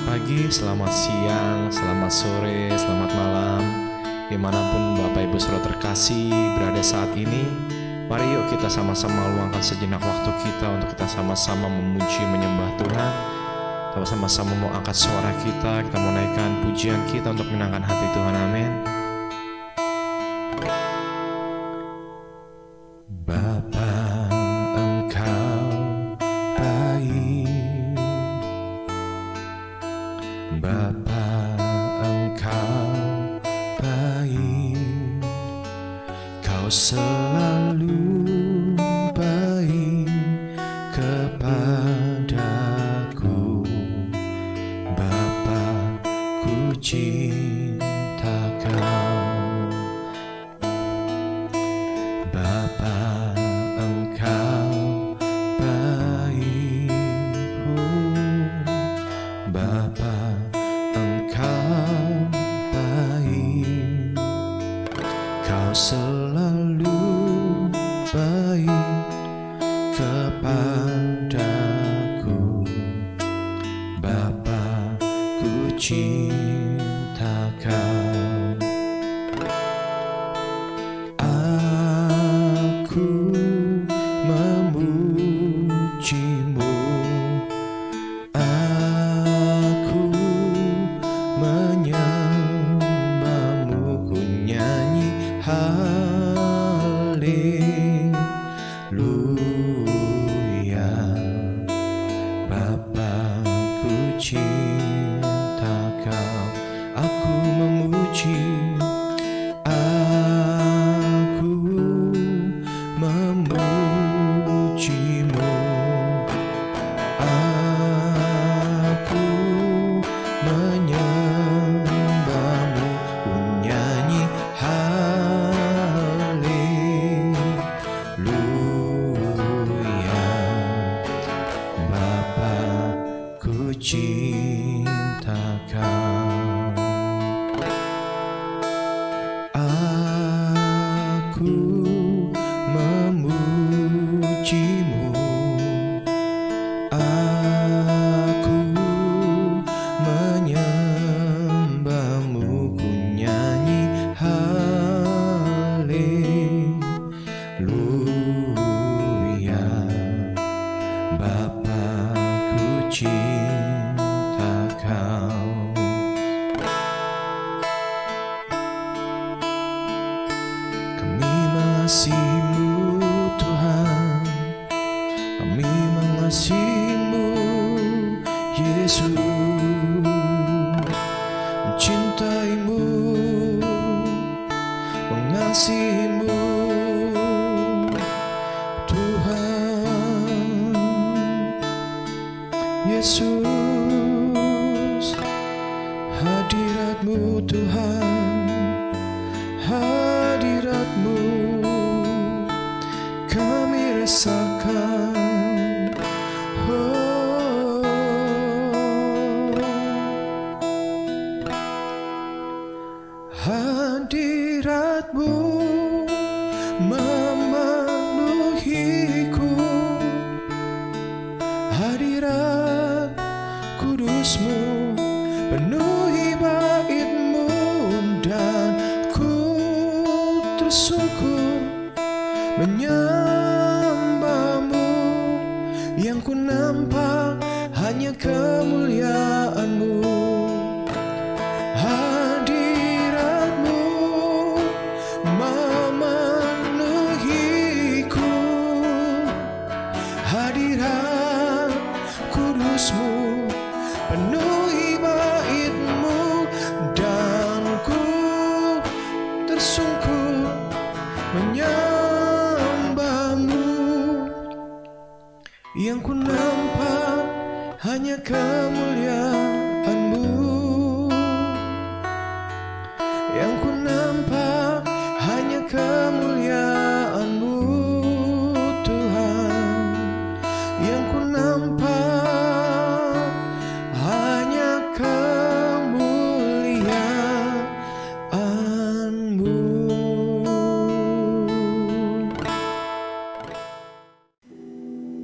pagi, selamat siang, selamat sore, selamat malam. Dimanapun Bapak Ibu Saudara terkasih berada saat ini, mari yuk kita sama-sama luangkan sejenak waktu kita untuk kita sama-sama memuji, menyembah Tuhan. Kita sama-sama mau angkat suara kita mau naikkan pujian kita untuk menyenangkan hati Tuhan. Amin. Bapa, Engkau baik. Bapa, Engkau baik. Kau selalu baik kepadaku. Bapa, ku cinta Kau. Bapa, Engkau baik. Bapa, Engkau baik. Kau selalu baik kepadaku. Bapa, ku cinta Kau. Aku memujimu, aku menyembahmu, ku nyanyi haleluya. Bapa, ku cinta Kau. Aku memuji, aku memujimu, aku menyembahmu, ku nyanyi haleluya. Bapa, ku cinta Kau. Aku memujimu, aku menyembahmu, ku nyanyi haleluya. Bapa, ku cinta Kau. Kami mengasihimu Tuhan, kami mengasihimu Yesus, mencintaimu, mengasihimu Tuhan Yesus. Hadiratmu Tuhan, hadiratmu kami rasakan. Oh, hadiratmu memenuhiku, hadirat kudusmu penuhi baitmu, dan ku tersungkur menyembahmu. Yang ku nampak hanya kemuliaanmu. Hadiratmu memenuhiku, hadirat kudusmu penuhi baitmu, dan ku tersungkur menyembahmu. Yang ku nampak hanya kemuliaanmu, yang ku nampak hanya kemuliaanmu Tuhan. Yang ku nampak hanya kemuliaanmu.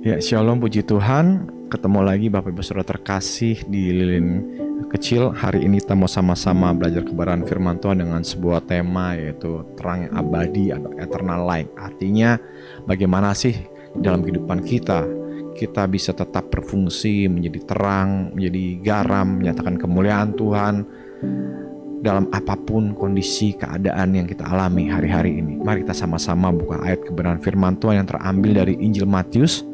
Ya, shalom, puji Tuhan. Ketemu lagi Bapak Ibu Saudara terkasih di Lilin kecil, hari ini kita mau sama-sama belajar kebenaran firman Tuhan dengan sebuah tema, yaitu terang yang abadi atau eternal light. Artinya bagaimana sih dalam kehidupan kita bisa tetap berfungsi menjadi terang, menjadi garam, menyatakan kemuliaan Tuhan dalam apapun kondisi keadaan yang kita alami hari-hari ini. Mari kita sama-sama buka ayat kebenaran firman Tuhan yang terambil dari Injil Matius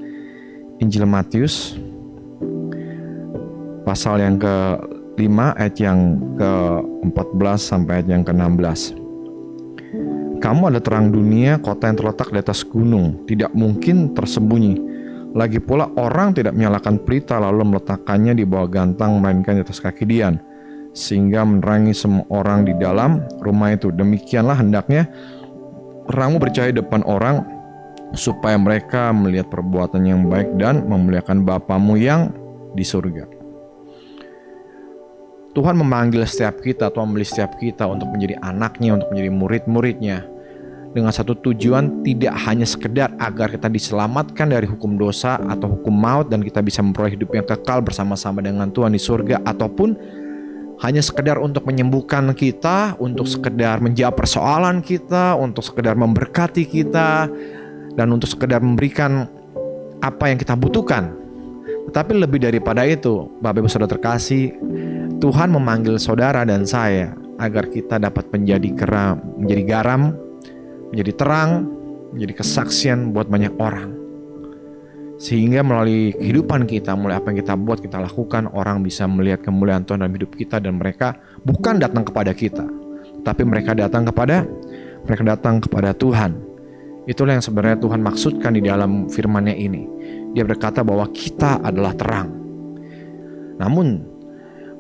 pasal yang ke-5 ayat yang ke-14 sampai ayat yang ke-16. Kamu adalah terang dunia, kota yang terletak di atas gunung, tidak mungkin tersembunyi. Lagi pula orang tidak menyalakan pelita lalu meletakkannya di bawah gantang, melainkan di atas kaki dian, sehingga menerangi semua orang di dalam rumah itu. Demikianlah hendaknya terangmu bercahaya di depan orang, supaya mereka melihat perbuatan yang baik dan memuliakan Bapamu yang di surga. Tuhan memanggil setiap kita, Tuhan memilih setiap kita untuk menjadi anaknya, untuk menjadi murid-muridnya, dengan satu tujuan, tidak hanya sekedar agar kita diselamatkan dari hukum dosa atau hukum maut dan kita bisa memperoleh hidup yang kekal bersama-sama dengan Tuhan di surga, ataupun hanya sekedar untuk menyembuhkan kita, untuk sekedar menjawab persoalan kita, untuk sekedar memberkati kita, dan untuk sekedar memberikan apa yang kita butuhkan. Tetapi lebih daripada itu, Bapak Ibu Saudara terkasih, Tuhan memanggil saudara dan saya agar kita dapat menjadi garam, menjadi terang, menjadi kesaksian buat banyak orang. Sehingga melalui kehidupan kita, melalui apa yang kita buat, kita lakukan, orang bisa melihat kemuliaan Tuhan dalam hidup kita, dan mereka bukan datang kepada kita, tapi mereka datang kepada Tuhan. Itulah yang sebenarnya Tuhan maksudkan di dalam firman-Nya ini. Dia berkata bahwa kita adalah terang. Namun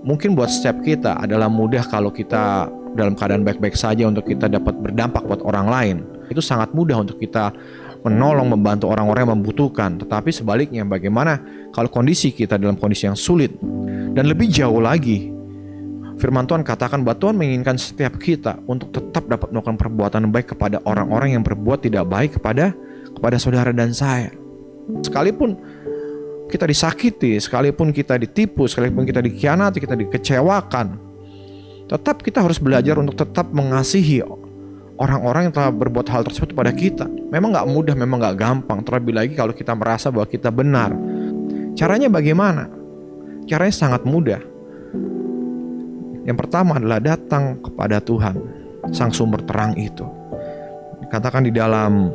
mungkin buat setiap kita adalah mudah kalau kita dalam keadaan baik-baik saja untuk kita dapat berdampak buat orang lain. Itu sangat mudah untuk kita menolong, membantu orang-orang yang membutuhkan. Tetapi sebaliknya, bagaimana kalau kondisi kita dalam kondisi yang sulit? Dan lebih jauh lagi, firman Tuhan katakan bahwa Tuhan menginginkan setiap kita untuk tetap dapat melakukan perbuatan baik kepada orang-orang yang berbuat tidak baik kepada saudara dan saya. Sekalipun kita disakiti, sekalipun kita ditipu, sekalipun kita dikhianati, kita dikecewakan, tetap kita harus belajar untuk tetap mengasihi orang-orang yang telah berbuat hal tersebut pada kita. Memang gak mudah, memang gak gampang, terlebih lagi kalau kita merasa bahwa kita benar. Caranya bagaimana? Caranya sangat mudah. Yang pertama adalah datang kepada Tuhan, Sang Sumber Terang itu. Dikatakan di dalam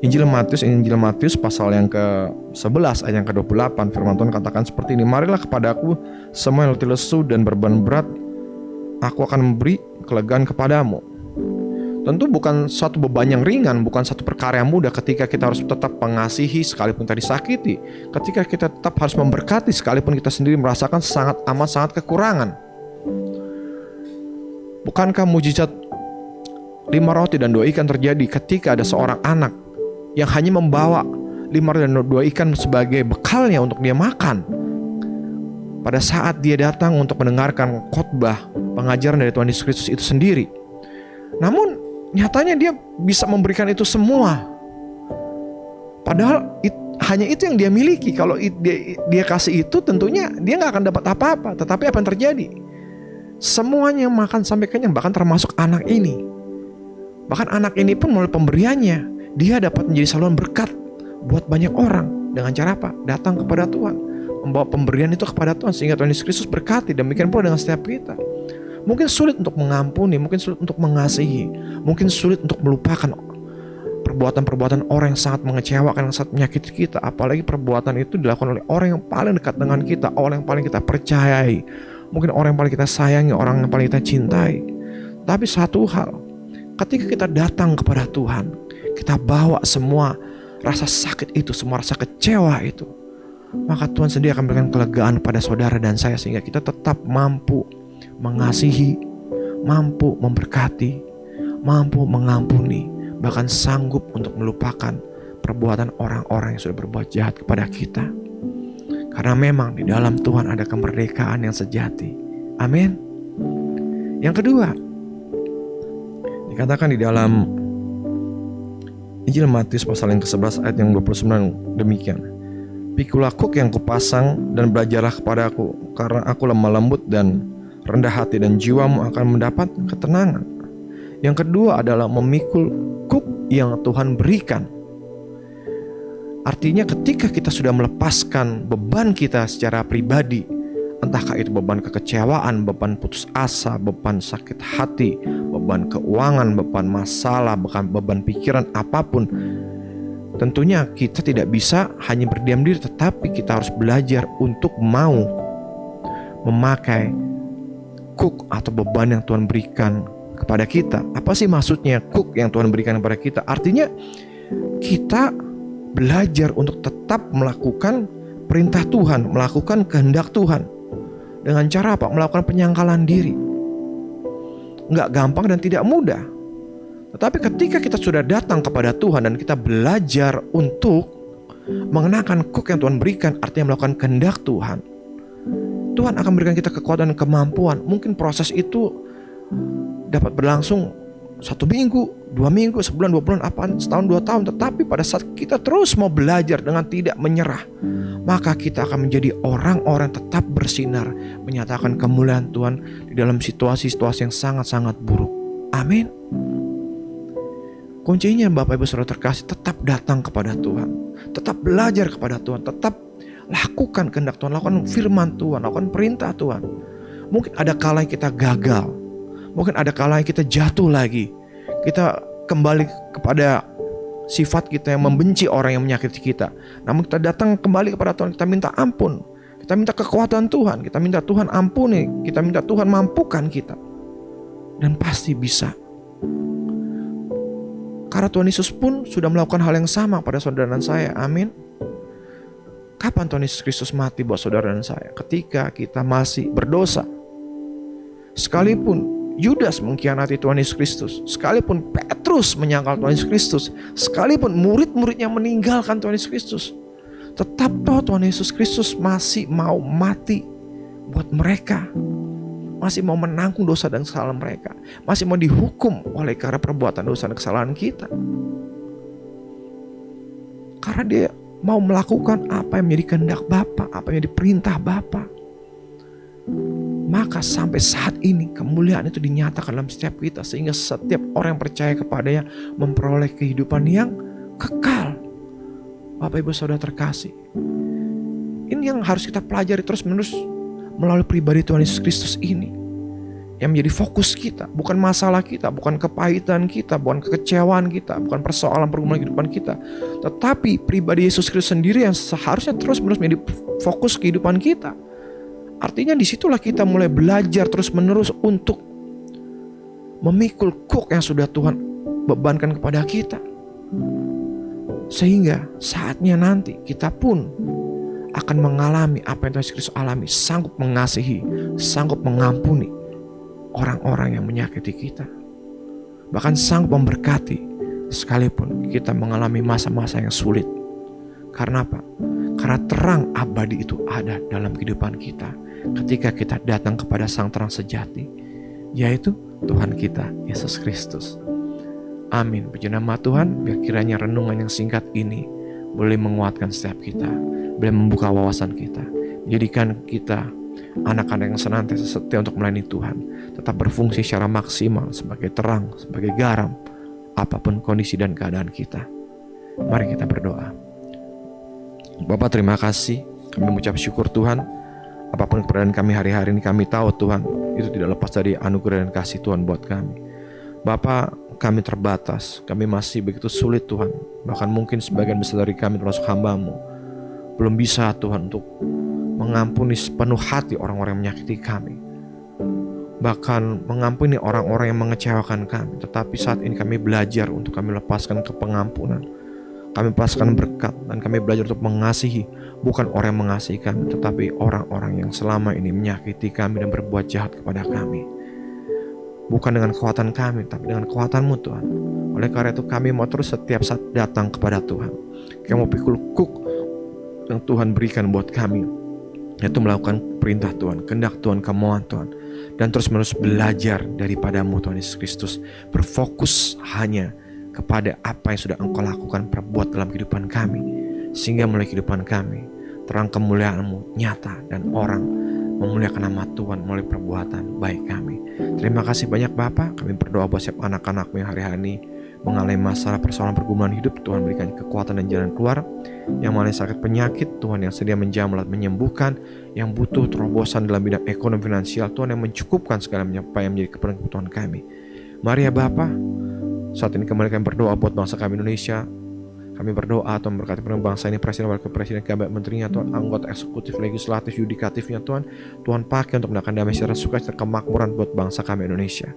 Injil Matius pasal yang ke-11 ayat yang ke-28, firman Tuhan katakan seperti ini, marilah kepadaku semua yang letih lesu dan beban berat, aku akan memberi kelegaan kepadamu. Tentu bukan suatu beban yang ringan, bukan satu perkara yang mudah ketika kita harus tetap mengasihi sekalipun kita disakiti, ketika kita tetap harus memberkati sekalipun kita sendiri merasakan sangat kekurangan. Bukankah mujizat 5 roti dan 2 ikan terjadi ketika ada seorang anak yang hanya membawa 5 roti dan 2 ikan sebagai bekalnya untuk dia makan? Pada saat dia datang untuk mendengarkan khotbah pengajaran dari Tuhan Yesus Kristus itu sendiri. Namun nyatanya dia bisa memberikan itu semua. Padahal hanya itu yang dia miliki. Kalau dia kasih itu, tentunya dia gak akan dapat apa-apa. Tetapi apa yang terjadi? Semuanya makan sampai kenyang, bahkan termasuk anak ini. Bahkan anak ini pun melalui pemberiannya, dia dapat menjadi saluran berkat buat banyak orang. Dengan cara apa? Datang kepada Tuhan, membawa pemberian itu kepada Tuhan, sehingga Tuhan Yesus Kristus berkati. Demikian pula dengan setiap kita. Mungkin sulit untuk mengampuni, mungkin sulit untuk mengasihi, mungkin sulit untuk melupakan perbuatan-perbuatan orang yang sangat mengecewakan, yang sangat menyakiti kita. Apalagi perbuatan itu dilakukan oleh orang yang paling dekat dengan kita, orang yang paling kita percayai, mungkin orang yang paling kita sayangi, orang yang paling kita cintai. Tapi satu hal, ketika kita datang kepada Tuhan, kita bawa semua rasa sakit itu, semua rasa kecewa itu, maka Tuhan sendiri akan memberikan kelegaan pada saudara dan saya, sehingga kita tetap mampu mengasihi, mampu memberkati, mampu mengampuni, bahkan sanggup untuk melupakan perbuatan orang-orang yang sudah berbuat jahat kepada kita. Karena memang di dalam Tuhan ada kemerdekaan yang sejati. Amin. Yang kedua, dikatakan di dalam Injil Matius pasal yang ke-11 ayat yang 29 demikian. Pikulah kuk yang kupasang dan belajarlah kepadaku, karena aku lemah lembut dan rendah hati, dan jiwamu akan mendapat ketenangan. Yang kedua adalah memikul kuk yang Tuhan berikan. Artinya ketika kita sudah melepaskan beban kita secara pribadi, entahkah itu beban kekecewaan, beban putus asa, beban sakit hati, beban keuangan, beban masalah, bahkan beban pikiran apapun, tentunya kita tidak bisa hanya berdiam diri, tetapi kita harus belajar untuk mau memakai kuk atau beban yang Tuhan berikan kepada kita. Apa sih maksudnya kuk yang Tuhan berikan kepada kita? Artinya kita belajar untuk tetap melakukan perintah Tuhan, melakukan kehendak Tuhan. Dengan cara apa? Melakukan penyangkalan diri. Nggak gampang dan tidak mudah. Tetapi ketika kita sudah datang kepada Tuhan dan kita belajar untuk mengenakan kuk yang Tuhan berikan, artinya melakukan kehendak Tuhan, Tuhan akan berikan kita kekuatan dan kemampuan. Mungkin proses itu dapat berlangsung 1 minggu, 2 minggu, sebulan, 2 bulan, setahun, 2 tahun. Tetapi pada saat kita terus mau belajar dengan tidak menyerah, maka kita akan menjadi orang-orang tetap bersinar, menyatakan kemuliaan Tuhan di dalam situasi-situasi yang sangat-sangat buruk. Amin. Kuncinya Bapak Ibu Saudara terkasih, tetap datang kepada Tuhan, tetap belajar kepada Tuhan, tetap lakukan kehendak Tuhan, lakukan firman Tuhan, lakukan perintah Tuhan. Mungkin ada kalanya kita gagal, mungkin ada kalanya kita jatuh lagi, kita kembali kepada sifat kita yang membenci orang yang menyakiti kita. Namun kita datang kembali kepada Tuhan, kita minta ampun, kita minta kekuatan Tuhan, kita minta Tuhan ampuni, kita minta Tuhan mampukan kita. Dan pasti bisa. Karena Tuhan Yesus pun sudah melakukan hal yang sama pada saudara dan saya. Amin. Kapan Tuhan Yesus Kristus mati buat saudara dan saya? Ketika kita masih berdosa. Sekalipun Yudas mengkhianati Tuhan Yesus Kristus, sekalipun Petrus menyangkal Tuhan Yesus Kristus, sekalipun murid-muridnya meninggalkan Tuhan Yesus Kristus, tetap Tuhan Yesus Kristus masih mau mati buat mereka, masih mau menanggung dosa dan kesalahan mereka, masih mau dihukum oleh karena perbuatan dosa dan kesalahan kita. Karena dia mau melakukan apa yang menjadi kehendak Bapa, apa yang menjadi perintah Bapa. Maka sampai saat ini kemuliaan itu dinyatakan dalam setiap kita, sehingga setiap orang yang percaya kepadanya memperoleh kehidupan yang kekal. Bapak Ibu Saudara terkasih, ini yang harus kita pelajari terus menerus melalui pribadi Tuhan Yesus Kristus ini, yang menjadi fokus kita. Bukan masalah kita, bukan kepahitan kita, bukan kekecewaan kita, bukan persoalan pergumulan kehidupan kita, tetapi pribadi Yesus Kristus sendiri yang seharusnya terus menerus menjadi fokus kehidupan kita. Artinya disitulah kita mulai belajar terus menerus untuk memikul kuk yang sudah Tuhan bebankan kepada kita, sehingga saatnya nanti kita pun akan mengalami apa yang Tuhan Yesus Kristus alami, sanggup mengasihi, sanggup mengampuni orang-orang yang menyakiti kita, bahkan sanggup memberkati sekalipun kita mengalami masa-masa yang sulit. Karena apa? Karena terang abadi itu ada dalam kehidupan kita ketika kita datang kepada Sang Terang sejati, yaitu Tuhan kita Yesus Kristus. Amin. Puji nama Tuhan. Biar kiranya renungan yang singkat ini boleh menguatkan setiap kita, boleh membuka wawasan kita, menjadikan kita anak-anak yang senantiasa setia untuk melayani Tuhan, tetap berfungsi secara maksimal sebagai terang, sebagai garam, apapun kondisi dan keadaan kita. Mari kita berdoa. Bapa, terima kasih. Kami mengucap syukur Tuhan. Apapun keberadaan kami hari-hari ini, kami tahu Tuhan, itu tidak lepas dari anugerah dan kasih Tuhan buat kami. Bapa, kami terbatas, kami masih begitu sulit Tuhan. Bahkan mungkin sebagian besar dari kami termasuk hamba-Mu belum bisa Tuhan untuk mengampuni sepenuh hati orang-orang yang menyakiti kami, bahkan mengampuni orang-orang yang mengecewakan kami. Tetapi saat ini kami belajar untuk kami lepaskan ke pengampunan, kami lepaskan berkat, dan kami belajar untuk mengasihi bukan orang yang mengasihi kami, tetapi orang-orang yang selama ini menyakiti kami dan berbuat jahat kepada kami. Bukan dengan kekuatan kami, tapi dengan kekuatan-Mu Tuhan. Oleh karena itu kami mau terus setiap saat datang kepada Tuhan. Kami mau pikul kuk yang Tuhan berikan buat kami, yaitu melakukan perintah Tuhan, kehendak Tuhan, kemauan Tuhan, dan terus menerus belajar daripada-Mu Tuhan Yesus Kristus. Berfokus hanya kepada apa yang sudah Engkau lakukan, perbuat dalam kehidupan kami, sehingga mulai kehidupan kami terang kemuliaan-Mu nyata dan orang memuliakan nama Tuhan melalui perbuatan baik kami. Terima kasih banyak Bapa. Kami berdoa buat setiap anak-anak-Mu yang hari-hari ini mengalami masalah persoalan pergumulan hidup. Tuhan berikan kekuatan dan jalan keluar. Yang mengalami sakit penyakit, Tuhan yang sedia menjamah menyembuhkan. Yang butuh terobosan dalam bidang ekonomi finansial, Tuhan yang mencukupkan segala apa yang menjadi kebutuhan kami. Mari ya Bapa, saat ini kembali kami berdoa buat bangsa kami Indonesia. Kami berdoa Tuhan memberkati bangsa ini, presiden, wakil presiden, kabinet menterinya Tuhan, anggota eksekutif, legislatif, yudikatifnya Tuhan. Tuhan pakai untuk mendapatkan damai sejahtera, sukacita, kemakmuran buat bangsa kami Indonesia.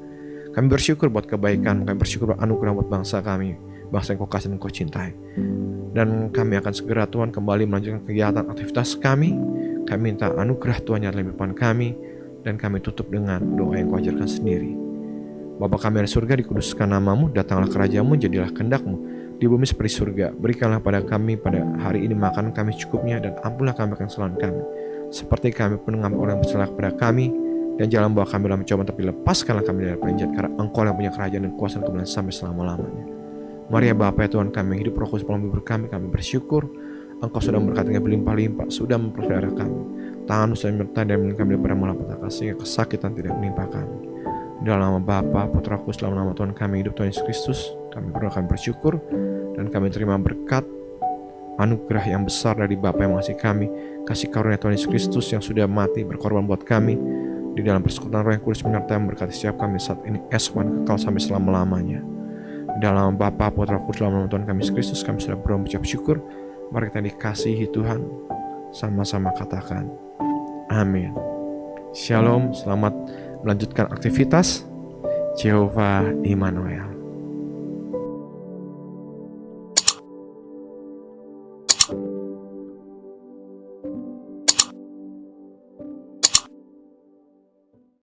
Kami bersyukur buat kebaikan, kami bersyukur buat anugerah buat bangsa kami, bangsa yang Kau kasih dan Kau cintai. Dan kami akan segera Tuhan kembali melanjutkan kegiatan aktivitas kami. Kami minta anugerah Tuhan yang dalam depan kami, dan kami tutup dengan doa yang Kau ajarkan sendiri. Bapa kami di surga, dikuduskan nama-Mu, datanglah kerajaan-Mu, jadilah kehendak-Mu di bumi seperti surga. Berikanlah pada kami pada hari ini makanan kami cukupnya, dan ampunlah kami akan kesalahan kami, seperti kami pun mengampuni orang yang bersalah kepada kami. Dan jangan bawa kami dalam pencobaan, tapi lepaskanlah kami dari penjahat, karena Engkau yang punya kerajaan dan kuasa dan kemuliaan sampai selama-lamanya. Mari ya Bapa ya Tuhan kami, hidup Roh Kudus dalam hibur kami bersyukur Engkau sudah memberkati kami berlimpah-limpah, sudah mempelihara kami. Tangan-Mu sudah menyertai dan melindungi kami daripada malapetaka, sehingga kesakitan tidak menimpa kami. Dalam nama Bapa, Putra, Kudus, dalam nama Tuhan kami hidup, Tuhan Yesus Kristus, kami berdoa, kami bersyukur, dan kami terima berkat anugerah yang besar dari Bapa yang mengasihi kami, kasih karunia Tuhan Yesus Kristus yang sudah mati berkorban buat kami, di dalam persekutuan Roh yang Kudus menyertai memberkati setiap kami saat ini, eswan kekal sampai selama-lamanya. Dalam Bapa, Putra, Kudus, dalam nama Tuhan kami Yesus Kristus, kami sudah berdoa mengucap syukur. Mari kita dikasihi Tuhan, sama-sama katakan amin. Shalom, selamat melanjutkan aktivitas. Jehovah Immanuel.